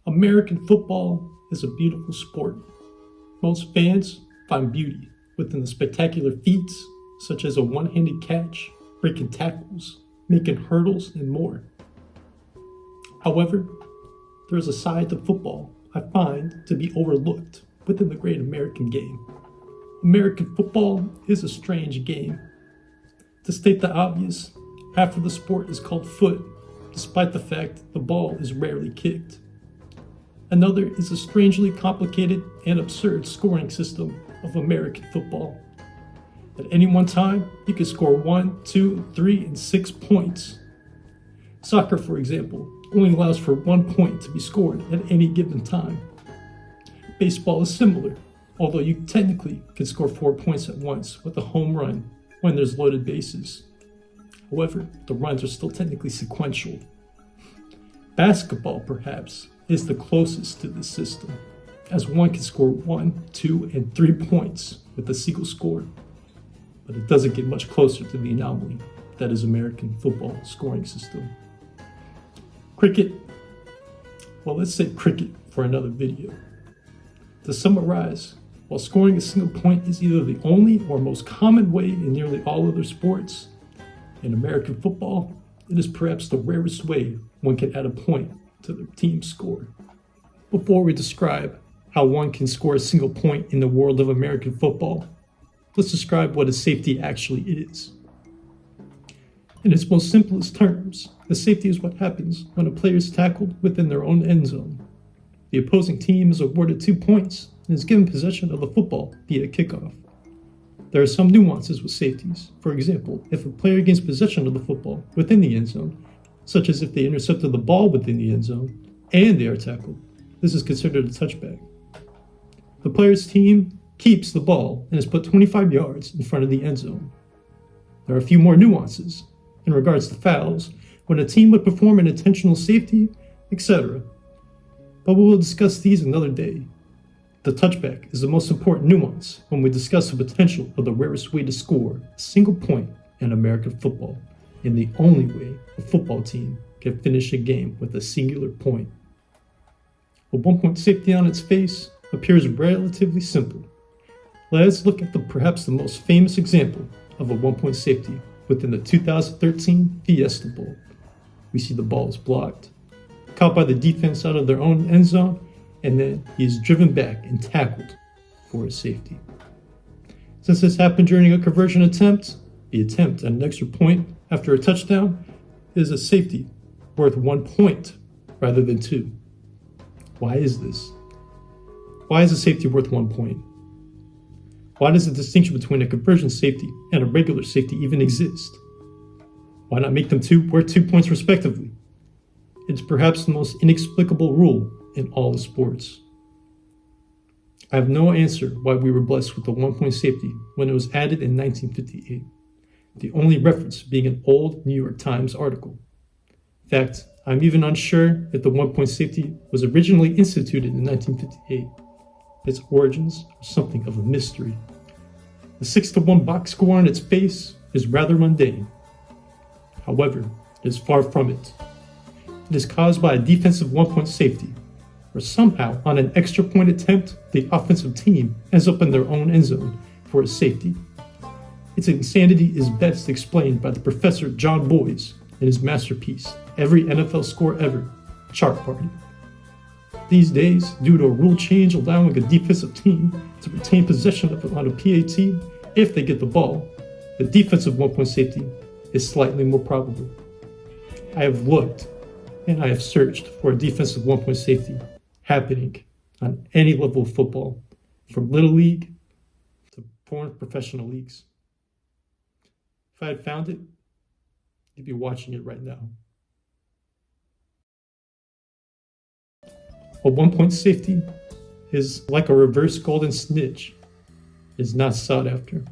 American football is a beautiful sport. Most fans find beauty within the spectacular feats, such as a one-handed catch, breaking tackles, making hurdles, and more. However, there is a side to football I find to be overlooked within the great American game. American football is a strange game. To state the obvious, half of the sport is called foot, despite the fact the ball is rarely kicked. Another is a strangely complicated and absurd scoring system of American football. At any one time, you can score 1, 2, 3, and 6 points. Soccer, for example, only allows for 1 point to be scored at any given time. Baseball is similar, although you technically can score 4 points at once with a home run when there's loaded bases. However, the runs are still technically sequential. Basketball, perhaps, is the closest to this system, as one can score 1, 2, and 3 points with a single score. But it doesn't get much closer to the anomaly that is American football scoring system. Cricket. Well, let's say cricket for another video. To summarize, while scoring a single point is either the only or most common way in nearly all other sports, in American football, it is perhaps the rarest way one can add a point to their team's score. Before we describe how one can score a single point in the world of American football, let's describe what a safety actually is. In its most simplest terms, a safety is what happens when a player is tackled within their own end zone. The opposing team is awarded 2 points and is given possession of the football via kickoff. There are some nuances with safeties. For example, if a player gains possession of the football within the end zone, such as if they intercepted the ball within the end zone and they are tackled, this is considered a touchback. The player's team keeps the ball and is put 25 yards in front of the end zone. There are a few more nuances in regards to fouls, when a team would perform an intentional safety, etc. But we will discuss these another day. The touchback is the most important nuance when we discuss the potential of the rarest way to score a single point in American football, and the only way a football team can finish a game with a singular point. A 1-point safety on its face appears relatively simple. Let's look at perhaps the most famous example of a 1-point safety within the 2013 Fiesta Bowl. We see the ball is blocked, caught by the defense out of their own end zone, and then he is driven back and tackled for a safety. Since this happened during a conversion attempt, the attempt at an extra point after a touchdown is a safety worth 1 point rather than 2. Why is this? Why is a safety worth 1 point? Why does the distinction between a conversion safety and a regular safety even exist? Why not make them worth 2 points respectively? It's perhaps the most inexplicable rule in all the sports. I have no answer why we were blessed with the 1-point safety when it was added in 1958, the only reference being an old New York Times article. In fact, I'm even unsure if the 1-point safety was originally instituted in 1958. Its origins are something of a mystery. The 6-1 box score on its face is rather mundane. However, it is far from it. It is caused by a defensive 1-point safety, where somehow on an extra point attempt, the offensive team ends up in their own end zone for a safety. Its insanity is best explained by the Professor John Boys in his masterpiece, Every NFL Score Ever, Chart Party. These days, due to a rule change allowing a defensive team to retain possession of it on a PAT if they get the ball, the defensive 1-point safety is slightly more probable. I have looked and I have searched for a defensive 1-point safety happening on any level of football, from Little League to foreign professional leagues. If I had found it, you'd be watching it right now. A 1-point safety is like a reverse golden snitch. It is not sought after.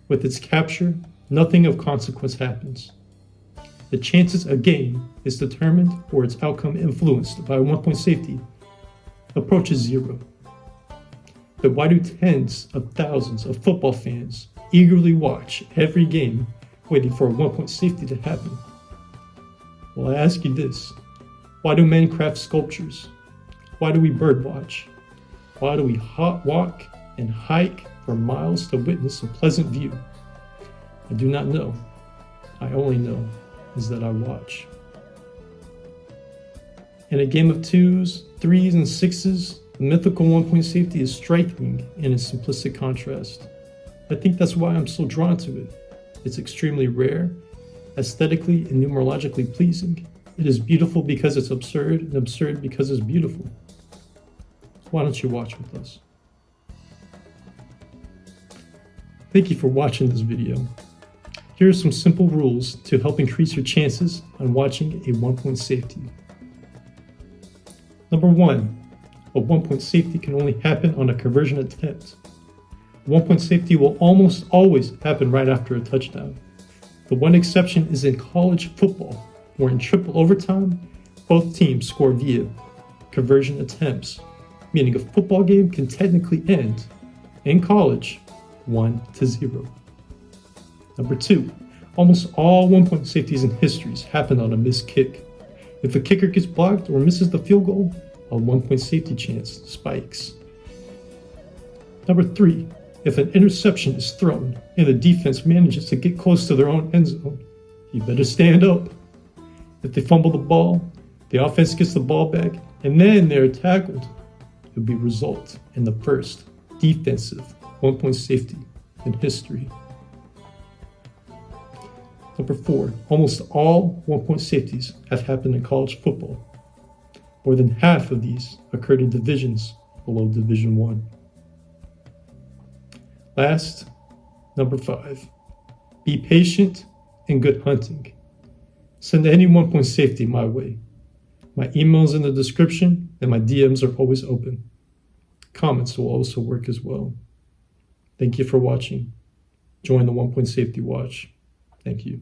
With its capture, nothing of consequence happens. The chances a game is determined or its outcome influenced by a 1-point safety approaches 0. But why do tens of thousands of football fans eagerly watch every game waiting for a 1-point safety to happen? Well, I ask you this. Why do men craft sculptures? Why do we birdwatch? Why do we walk and hike for miles to witness a pleasant view? I do not know. I only know is that I watch. In a game of twos, threes, and sixes, the mythical 1-point safety is striking in its simplistic contrast. I think that's why I'm so drawn to it. It's extremely rare, aesthetically and numerologically pleasing. It is beautiful because it's absurd, and absurd because it's beautiful. Why don't you watch with us? Thank you for watching this video. Here are some simple rules to help increase your chances on watching a 1-point safety. Number 1, a 1-point safety can only happen on a conversion attempt. A 1-point safety will almost always happen right after a touchdown. The one exception is in college football, where in triple overtime, both teams score via conversion attempts, meaning a football game can technically end, in college, 1-0. Number 2, almost all 1-point safeties in history happen on a missed kick. If a kicker gets blocked or misses the field goal, a 1-point safety chance spikes. Number 3, if an interception is thrown and the defense manages to get close to their own end zone, you better stand up. If they fumble the ball, the offense gets the ball back, and then they're tackled, it will be result in the first defensive 1-point safety in history. Number 4, almost all 1-point safeties have happened in college football. More than half of these occurred in divisions below Division 1. Last, number 5, be patient and good hunting. Send any 1-point safety my way. My email is in the description, and my DMs are always open. Comments will also work as well. Thank you for watching. Join the 1-point safety watch. Thank you.